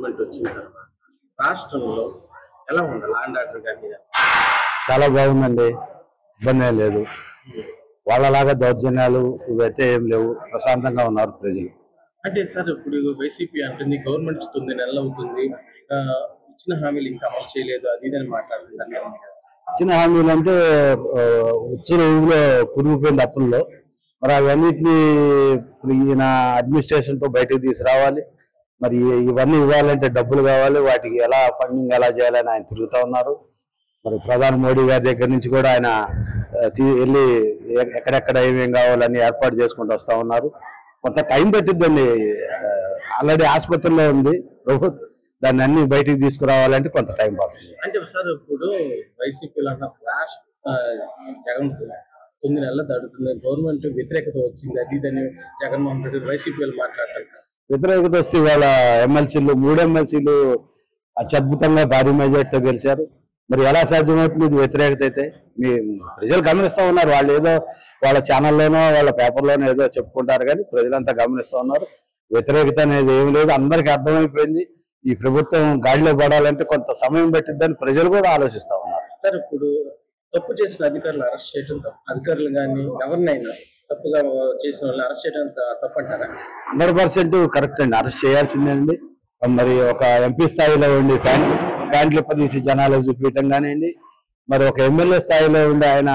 Government వచ్చిన తర్వాత రాష్ట్రంలో ఎలా ఉంది లా అండ్ ఆర్డర్ కానీ? చాలా బాగుందండి, ఇబ్బంది ఏం లేదు. వాళ్ళలాగా దౌర్జన్యాలు ఇవైతే ఏం లేవు, ప్రశాంతంగా ఉన్నారు ప్రజలు. అంటే సార్ ఇప్పుడు వైసీపీ అంటుంది గవర్నమెంట్ 9 నెలలు అవుతుంది, ఇచ్చిన హామీలు ఇంకా అమలు చేయలేదు అది ఇదని మాట్లాడుతుంది. ఇచ్చిన హామీలు అంటే వచ్చిన ఊళ్ళో కురిగిపోయింది అప్పుల్లో. మరి అవన్నిటిని ఈయన అడ్మినిస్ట్రేషన్తో బయటకు తీసుకురావాలి. మరి ఇవన్నీ ఇవ్వాలంటే డబ్బులు కావాలి, వాటికి ఎలా ఫండింగ్ ఎలా చేయాలని ఆయన తిరుగుతూ ఉన్నారు. మరి ప్రధాని మోడీ గారి దగ్గర నుంచి కూడా ఆయన వెళ్ళి ఎక్కడెక్కడ ఏమేం కావాలని ఏర్పాటు చేసుకుంటూ వస్తూ ఉన్నారు. కొంత టైం పట్టిద్దండి, ఆల్రెడీ ఆసుపత్రిలో ఉంది ప్రభుత్వం, దాన్ని అన్ని బయటికి తీసుకురావాలంటే కొంత టైం పడుతుంది. అంటే సార్ ఇప్పుడు వైసీపీలో అన్న ఫ్లాష్ జగన్ 9 నెలలు దాడుతుంది, గవర్నమెంట్ వ్యతిరేకత వచ్చింది అది ఇదని జగన్మోహన్ రెడ్డి వైసీపీలు మాట్లాడతారు. వ్యతిరేకత వస్తే వాళ్ళ ఎమ్మెల్సీలు 3 ఎమ్మెల్సీలు అత్యద్భుతంగా భారీ మెజార్టీతో గెలిచారు. మరి ఎలా సాధ్యమవుతుంది ఇది వ్యతిరేకత అయితే? మీ ప్రజలు గమనిస్తూ ఉన్నారు. వాళ్ళు ఏదో వాళ్ళ ఛానల్లోనో వాళ్ళ పేపర్లోనో ఏదో చెప్పుకుంటారు, కానీ ప్రజలంతా గమనిస్తూ ఉన్నారు. వ్యతిరేకత అనేది ఏమి లేదు, అందరికీ అర్థమైపోయింది. ఈ ప్రభుత్వం గాడిలో పడాలంటే కొంత సమయం పట్టిద్దని ప్రజలు కూడా ఆలోచిస్తూ ఉన్నారు. సార్ ఇప్పుడు తప్పు చేసిన అధికారులు అరెస్ట్ చేయడం తప్పు, అధికారులు కానీ ఎవరినైనా తప్పుగా చేసిన వాళ్ళని అరెస్ట్ చేయడం తప్పంటారా? 100% కరెక్ట్ అండి, అరెస్ట్ చేయాల్సిందేనండి. మరి ఒక ఎంపీ స్థాయిలో ఉండి ప్యాంట్లు తీసి జనాలు చూపించడం కానివ్వండి, మరి ఒక ఎమ్మెల్యే స్థాయిలో ఉండి ఆయన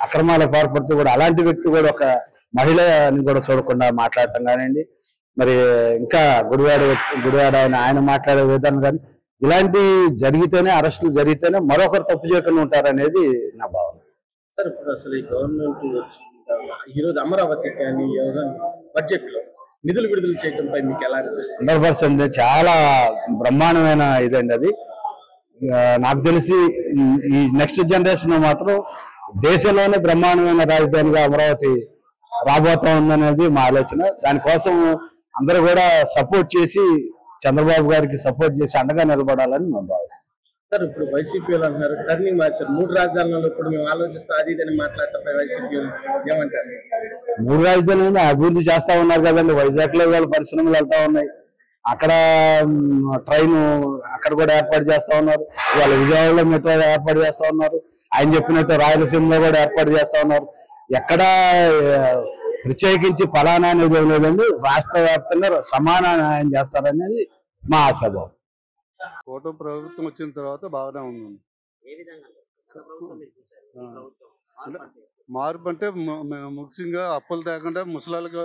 అక్రమాల పాల్పడుతూ కూడా అలాంటి వ్యక్తి కూడా ఒక మహిళని కూడా చూడకుండా మాట్లాడటం కానివ్వండి, మరి ఇంకా గుడివాడ ఆయన మాట్లాడే విధానం కానీ ఇలాంటి జరిగితేనే, అరెస్టులు జరిగితేనే మరొకరు తప్పు చేయకుండా ఉంటారనేది నా భావన. సార్ ఇప్పుడు అసలు ఈ గవర్నమెంట్ ఈరోజు అమరావతి కానీ బడ్జెట్ లో నిధులు విడుదల చేయడంపై మీకు ఎలా అనిపిస్తుంది? 100% చాలా బ్రహ్మాండమైన ఇదండి అది. నాకు తెలిసి ఈ నెక్స్ట్ జనరేషన్ మాత్రం దేశంలోనే బ్రహ్మాండమైన రాజధానిగా అమరావతి రాబోతా ఉందనేది మా ఆలోచన. దానికోసం అందరూ కూడా సపోర్ట్ చేసి చంద్రబాబు గారికి సపోర్ట్ చేసి అండగా నిలబడాలని మేము భావిస్తాం. సార్ ఇప్పుడు వైసీపీలు అంటున్నారు టర్నింగ్ మార్చారు, 3 రాజధానులలో ఇప్పుడు మేము ఆలోచిస్తాం అది ఇదని మాట్లాడటంపై వైసీపీలు ఏమంటారు? 3 రాజధానులు అభివృద్ధి చేస్తా ఉన్నారు కదండి. వైజాగ్ లో వాళ్ళ పరిశ్రమలు వెళ్తా ఉన్నాయి, అక్కడ ట్రైన్ అక్కడ కూడా ఏర్పాటు చేస్తా ఉన్నారు. వాళ్ళ విజయవాడలో మెట్రో ఏర్పాటు చేస్తా ఉన్నారు. ఆయన చెప్పినట్టు రాయలసీమలో కూడా ఏర్పాటు చేస్తా ఉన్నారు. ఎక్కడ ప్రత్యేకించి ఫలానా అనేది ఏం లేదండి, రాష్ట్ర వ్యాప్తంగా సమాన న్యాయం చేస్తారనేది మా ఆశాభావం. కూటమి ప్రభుత్వం వచ్చిన తర్వాత బాగానే ఉంది. మార్పు అంటే ముఖ్యంగా అప్పులు తేకుండా ముసలాళ్ళకి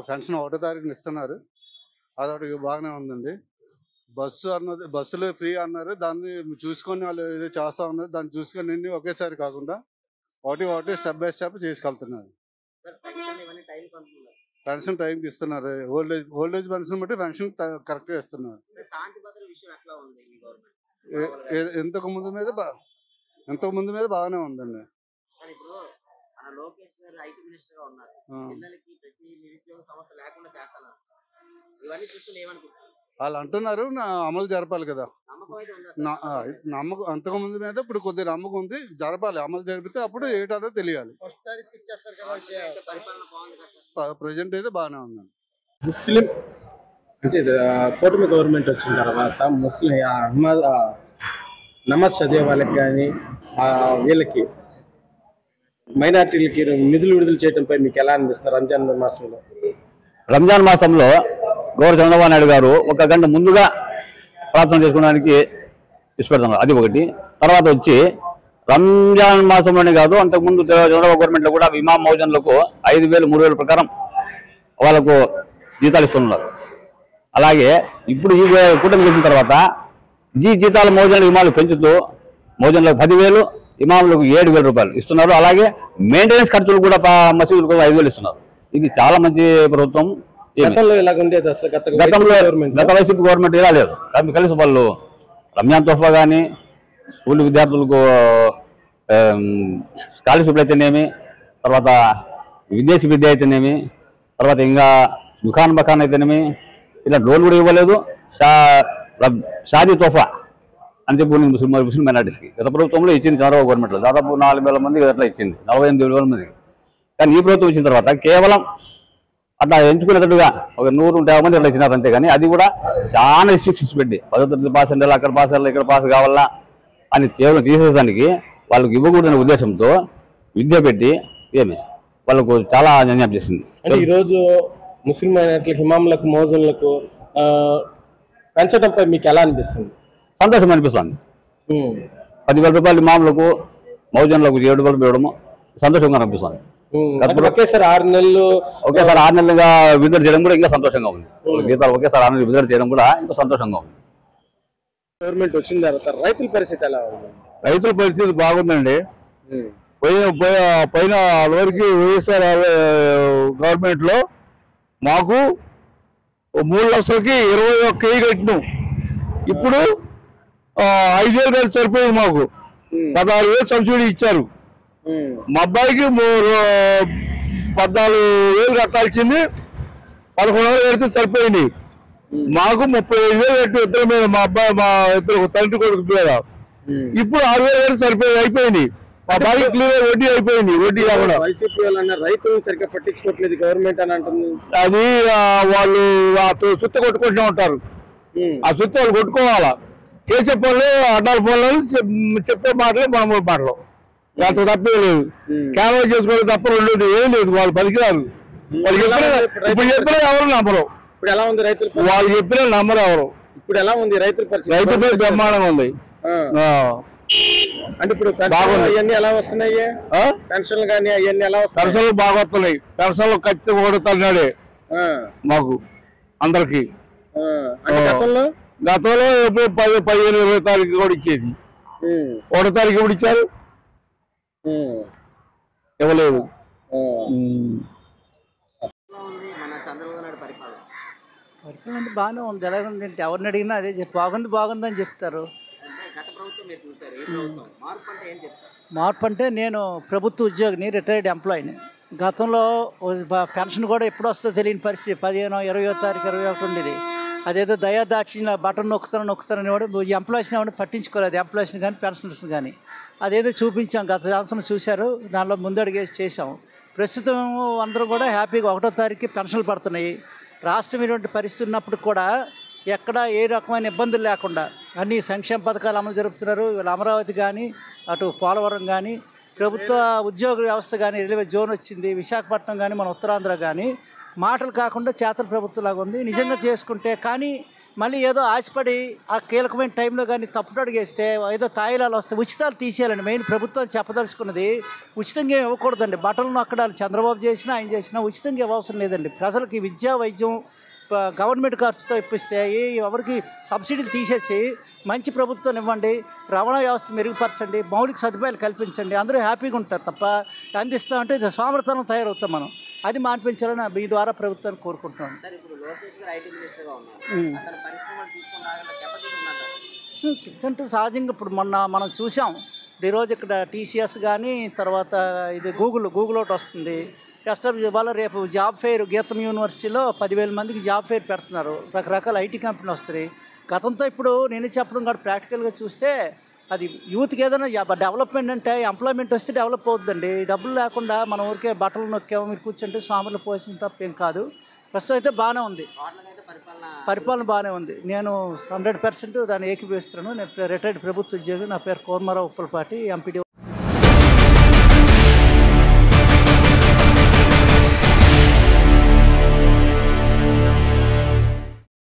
పెన్షన్ 1వ తారీఖున ఇస్తున్నారు, అదొకటి బాగానే ఉందండి. బస్సులు ఫ్రీ అన్నారు, దాన్ని చూసుకొని వాళ్ళు ఏదో చేస్తా ఉన్నారు, దాన్ని చూసుకొని అన్ని ఒకేసారి కాకుండా ఒకటి స్టెప్ బై స్టెప్ చేసుకెళ్తున్నారు. పెన్షన్ టైంకి ఇస్తున్నారు, ఓల్డేజ్ పెన్షన్ బట్టి పెన్షన్ కరెక్ట్గా ఇస్తున్నారు. ఇంతకు ముందు మీద బాగానే ఉందండి. వాళ్ళు అంటున్నారు అమలు జరపాలి కదా, నమ్మకం అంతకుముందు మీద ఇప్పుడు కొద్దిగా నమ్మకం ఉంది, జరపాలి. అమలు జరిపితే అప్పుడు ఏటానో తెలియాలి. ప్రజెంట్ అయితే బాగానే ఉందండి. ముస్లిం అంటే కూటమి గవర్నమెంట్ వచ్చిన తర్వాత ముస్లిం నమాజ్ చదివే వాళ్ళకి కానీ వీళ్ళకి మైనార్టీలకి నిధులు విడుదల చేయడంపై మీకు ఎలా అనిపిస్తారు? రంజాన్ మాసంలో గౌరవ చంద్రబాబు నాయుడు గారు 1 గంట ముందుగా ప్రార్థన చేసుకోవడానికి ఇష్టపడుతున్నారు, అది ఒకటి. తర్వాత వచ్చి రంజాన్ మాసంలోనే కాదు, అంతకుముందు చంద్రబాబు గవర్నమెంట్లో కూడా ఇమాం మౌజన్లకు 5,000, 3,000 ప్రకారం వాళ్ళకు జీతాలు ఇస్తున్నారు. అలాగే ఇప్పుడు ఈ కూటమి చేసిన తర్వాత జీతాలు మౌజన్లు ఇమాములు పెంచుతూ మౌజన్లకు 10,000, ఇమాములకు 7,000 రూపాయలు ఇస్తున్నారు. అలాగే మెయింటెనెన్స్ ఖర్చులు కూడా మసీదులకు 5,000 ఇస్తున్నారు. ఇది చాలా మంచి ప్రభుత్వం. గత వైసీపీ గవర్నమెంట్ ఇలా లేదు. కలిసి వాళ్ళు రంజాన్ తోఫా కానీ, స్కూల్ విద్యార్థులకు స్కాలర్షిప్లు అయితేనేమి, తర్వాత విదేశీ విద్య అయితేనేమి, తర్వాత ఇంకా దుకాన్ బకాన్ అయితేనేమి, ఇలా లోన్ కూడా ఇవ్వలేదు. షాదీ తోఫా అని చెప్పి ముస్లిం మైనార్టీస్కి గత ప్రభుత్వంలో ఇచ్చింది చంద్రబాబు గవర్నమెంట్లో దాదాపు 4,000 మందికి అట్లా ఇచ్చింది, 48,000 మందికి. కానీ ఈ ప్రభుత్వం ఇచ్చిన తర్వాత కేవలం అట్లా ఎంచుకునేటట్టుగా ఒక 150 మంది అట్లా ఇచ్చినారు అంతే. కానీ అది కూడా చాలా రిస్ట్రిక్షన్స్ పెట్టి 10వ తరగతి పాస్ అంటే అక్కడ పాస్ అవ్వాలి, ఇక్కడ పాస్ కావాలా అని కేవలం తీసేదానికి వాళ్ళకి ఇవ్వకూడదనే ఉద్దేశంతో విద్య పెట్టి వాళ్ళకు చాలా అన్యాయం చేసింది. అంటే ఈరోజు ముస్లిం మైనారిటీలకు, ఇమాములకు, మౌజన్లకు పెంచడంపై మీకు ఎలా అనిపిస్తుంది? సంతోషం అనిపిస్తుంది. 10,000 రూపాయలు ఇమాములకు, మౌజన్లకు 7 రూపాయలు ఇవ్వడము సంతోషంగా అనిపిస్తుంది. ఒకేసారి 6 నెలలు విడుదల చేయడం కూడా ఇంకా సంతోషంగా ఉంది. జీతాలు ఒకేసారి 6 నెలలు విడుదల చేయడం కూడా ఇంకా సంతోషంగా ఉంది. గవర్నమెంట్ వచ్చిన తర్వాత రైతుల పరిస్థితి ఎలా ఉంది? రైతుల పరిస్థితి బాగుందండి. పైన వరకు వైఎస్ఆర్ గవర్నమెంట్ లో మాకు 3 లక్షలకి 21,000 కట్టినాం. ఇప్పుడు 5,000 కలిసి సరిపోయింది. మాకు 16,000 సబ్సిడీ ఇచ్చారు. మా అబ్బాయికి 14,000 కట్టాల్సింది 11,000 కడితే సరిపోయింది. మాకు 35,000 కట్టి ఇద్దరు మీద, మా అబ్బాయి మా ఇద్దరు తండ్రి కొడుకు మీద. ఇప్పుడు 6,000 కట్టి అయిపోయింది. మా బాగా క్లియర్ వడ్డీ అయిపోయింది. వడ్డీ కాకుండా వైసీపీ రైతులను సరిగ్గా పట్టించుకోవట్లేదు గవర్నమెంట్ అని అంటుంది. అది వాళ్ళు సుత్త కొట్టుకుంటూ ఉంటారు. ఆ సుత్త వాళ్ళు కొట్టుకోవాలా. చేసే పనులు అడ్డాల పనులు, చెప్పే మాటలు మన మాటలు, దాంతో తప్పే లేదు. కెమెరా చేసుకోవడం తప్ప ఉండదు, ఏం లేదు. వాళ్ళు పలికిరారు. వాళ్ళు ఇప్పుడు చెప్పినా ఎవరు నమ్మరు. ఇప్పుడు ఎలా ఉంది రైతులు? వాళ్ళు చెప్పినా నమ్మరు ఎవరు. ఇప్పుడు ఎలా ఉంది రైతుల పరిస్థితి? రైతు పేరు బ్రహ్మాండంగా ఉంది. అంటే ఇప్పుడు అవన్నీ ఎలా వస్తున్నాయి? పెన్షన్లు కానీ అవన్నీ ఎలా వస్తాయి? పెన్షన్లు బాగా వస్తున్నాయి. పెన్షన్లు ఖచ్చితంగా కొడుతున్నాడే మాకు అందరికి. గతంలో ఎప్పుడు 15, 20 తారీఖు కూడా ఇచ్చేది. 1వ తారీఖు ఎప్పుడు ఇచ్చారు? ఇవ్వలేదు. పరిపాలన అంటే బాగానే ఉంది. ఎలాగుంది అంటే ఎవరిని అడిగినా అదే బాగుంది బాగుందని చెప్తారు. మార్పు అంటే నేను ప్రభుత్వ ఉద్యోగిని, రిటైర్డ్ ఎంప్లాయీని. గతంలో పెన్షన్ కూడా ఎప్పుడు వస్తుందో తెలియని పరిస్థితి. 15, 20వ తారీఖు, 21 ఉండేది. అదేదో దయాదాక్షిణ్య బటన్ నొక్కుతారని వాడు ఎంప్లాయీస్ని ఎవరిని పట్టించుకోలేదు. ఎంప్లాయీస్ని కానీ పెన్షనర్స్ని కానీ అదేదో చూపించాం. గత సంవత్సరం చూశారు, దానిలో ముందడుగేసి చేసాం. ప్రస్తుతం అందరూ కూడా హ్యాపీగా 1వ తారీఖుకి పెన్షన్లు పడుతున్నాయి. రాష్ట్రం ఇటువంటి పరిస్థితి ఉన్నప్పుడు కూడా ఎక్కడ ఏ రకమైన ఇబ్బందులు లేకుండా అన్ని సంక్షేమ పథకాలు అమలు జరుపుతున్నారు. వీళ్ళు అమరావతి కానీ, అటు పోలవరం కానీ, ప్రభుత్వ ఉద్యోగ వ్యవస్థ కానీ, రైల్వే జోన్ వచ్చింది, విశాఖపట్నం కానీ, మన ఉత్తరాంధ్ర కానీ మాటలు కాకుండా చేతల ప్రభుత్వంలాగా ఉంది. నిజంగా చేసుకుంటే కానీ మళ్ళీ ఏదో ఆశపడి ఆ కీలకమైన టైంలో కానీ తప్పుడు వేస్తే ఏదో తాయిలాలు వస్తాయి. ఉచితాలు తీసేయాలండి. మెయిన్ ప్రభుత్వం చెప్పదలుచుకున్నది ఉచితంగా ఇవ్వకూడదండి. బట్టలు నొక్కడాలు చంద్రబాబు చేసినా ఆయన చేసినా ఉచితంగా ఇవ్వవసరం లేదండి. ప్రజలకి విద్యా, వైద్యం గవర్నమెంట్ ఖర్చుతో ఇప్పిస్తే ఎవరికి సబ్సిడీలు తీసేసి మంచి ప్రభుత్వం ఇవ్వండి, రవాణా వ్యవస్థ మెరుగుపరచండి, మౌలిక సదుపాయాలు కల్పించండి, అందరూ హ్యాపీగా ఉంటారు. తప్ప అందిస్తామంటే సోమరతనం తయారవుతాం మనం. అది మాన్పించాలని మీ ద్వారా ప్రభుత్వాన్ని కోరుకుంటున్నాను. ఎందుకంటే సహజంగా ఇప్పుడు మనం చూసాం. ఈరోజు ఇక్కడ TCS కానీ, తర్వాత ఇది గూగుల్ ఒకటి వస్తుంది. ఎస్ఆర్బి వల్ల రేపు జాబ్ ఫెయిర్ గీతం యూనివర్సిటీలో 10,000 మందికి జాబ్ ఫెయిర్ పెడుతున్నారు. రకరకాల IT కంపెనీలు వస్తాయి. గతంతో ఇప్పుడు నేను చెప్పడం కూడా ప్రాక్టికల్గా చూస్తే అది యూత్కి ఏదైనా డెవలప్మెంట్ అంటే ఎంప్లాయ్మెంట్ వస్తే డెవలప్ అవుతుందండి. డబ్బులు లేకుండా మన ఊరికే బట్టలు నొక్కాము మీరు కూర్చుంటే స్వాములు పోసిన తప్ప ఏం కాదు. ప్రస్తుతం అయితే బాగానే ఉంది, పరిపాలన బాగానే ఉంది. నేను 100% దాన్ని ఏకీభవిస్తున్నాను. నేను రిటైర్డ్ ప్రభుత్వ ఉద్యోగి. నా పేరు కోర్మారావు ఉప్పలపాటి, ఎంపీడీ.